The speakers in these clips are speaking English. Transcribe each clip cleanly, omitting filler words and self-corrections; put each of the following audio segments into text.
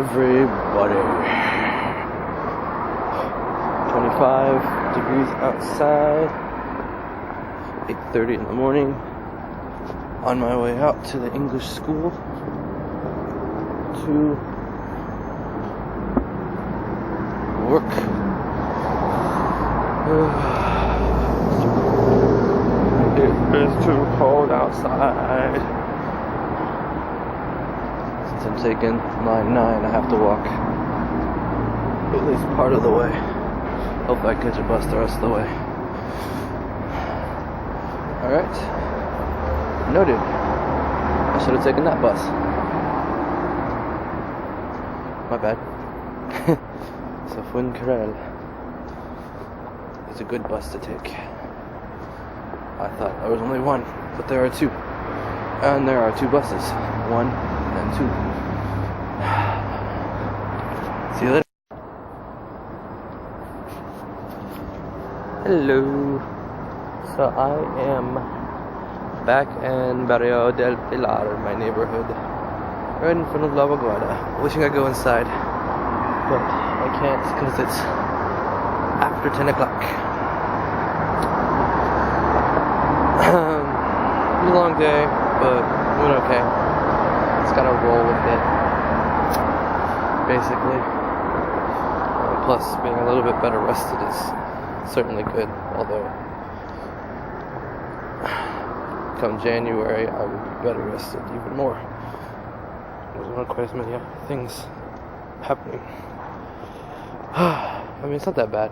everybody. 25 degrees outside. 8:30 in the morning. On my way out to the English school to work. It is too cold outside. Since I'm taking line 9, I have to walk at least part of the way. Hope I catch a bus the rest of the way. Alright. Noted. I should have taken that bus. My bad. So Fuencarral is a good bus to take. I thought there was only one, but there are two. And there are two buses. 1 and 2. See you later. Hello. So I am back in Barrio del Pilar, my neighborhood, right in front of La Vaguada. Wishing I could go inside, but I can't because it's after 10 o'clock. It was a long day, but we went okay. Just gotta roll with it, basically. And plus, being a little bit better rested is certainly good, although come January I will be better rested even more. There's not quite as many things happening. I mean, it's not that bad.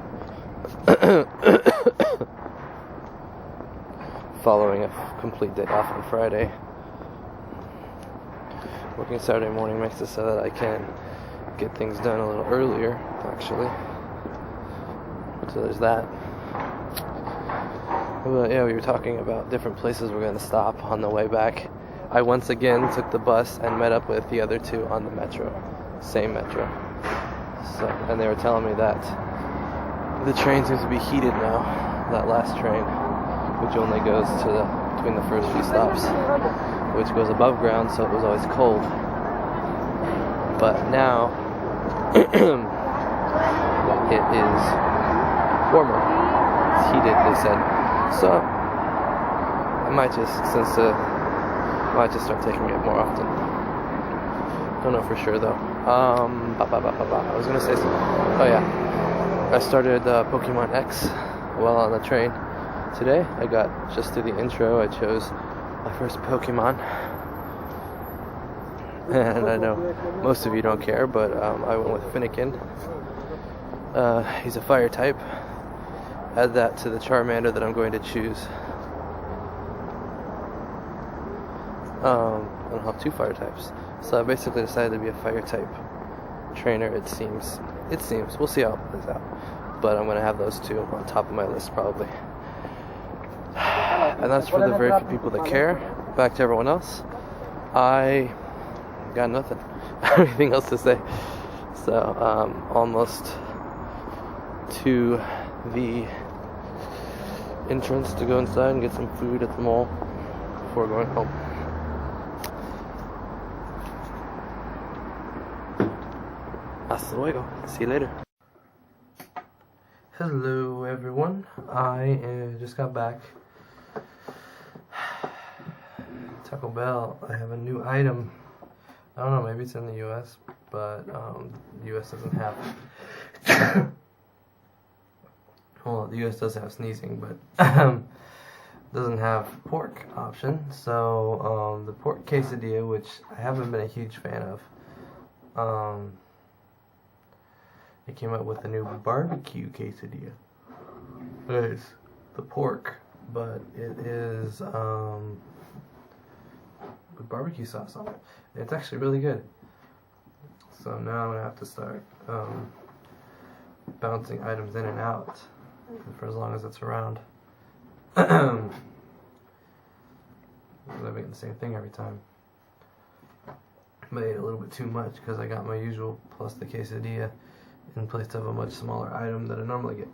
Following a complete day off on Friday. Working Saturday morning makes it so that I can get things done a little earlier, actually. So there's that. Well, yeah, we were talking about different places we're going to stop on the way back. I once again took the bus and met up with the other two on the metro. Same metro. So, and they were telling me that the train seems to be heated now. That last train, which only goes to between the first few stops, which goes above ground, so it was always cold. But now it is warmer. It's heated, they said. So I might just start taking it more often. Don't know for sure though. I was gonna say something. Oh yeah, I started Pokemon X while on the train today. I got just through the intro. I chose my first Pokemon, and I know most of you don't care, but I went with Finnegan. He's a fire type. Add that to the Charmander that I'm going to choose. I don't have 2 fire types, so I basically decided to be a fire type trainer. It seems. We'll see how it plays out. But I'm going to have those 2 on top of my list probably. And that's for the very few people that care. Back to everyone else. I got nothing. Anything else to say. So almost to the entrance to go inside and get some food at the mall before going home. Hasta luego. See you later. Hello everyone. I just got back. Taco Bell. I have a new item. I don't know, maybe it's in the US, but the US doesn't have well, the US does have sneezing, but doesn't have pork option. So the pork quesadilla, which I haven't been a huge fan of, they came up with a new barbecue quesadilla. It's the pork, but it is with barbecue sauce on it. It's actually really good. So now I'm gonna have to start bouncing items in and out for as long as it's around. I'm making the same thing every time. But I ate a little bit too much because I got my usual plus the quesadilla in place of a much smaller item that I normally get.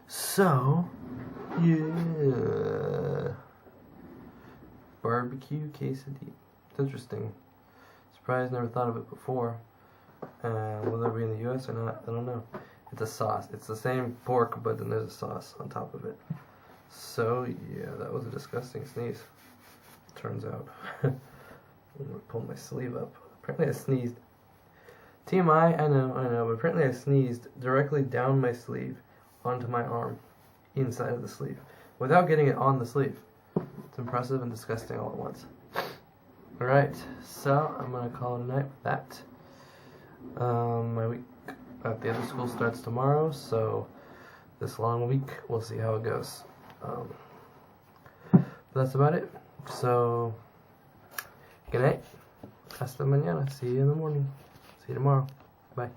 So, yeah. Barbecue quesadilla. It's interesting. Surprised, never thought of it before. Will it be in the U.S. or not? I don't know. It's a sauce. It's the same pork, but then there's a sauce on top of it. So yeah, that was a disgusting sneeze. Turns out. I'm gonna pull my sleeve up. Apparently I sneezed. TMI, I know, but apparently I sneezed directly down my sleeve onto my arm, inside of the sleeve, without getting it on the sleeve. It's impressive and disgusting all at once. Alright, so I'm gonna call it a night with that. My week at the other school starts tomorrow, so this long week we'll see how it goes. That's about it. So, good night. Hasta mañana. See you in the morning. See you tomorrow. Bye.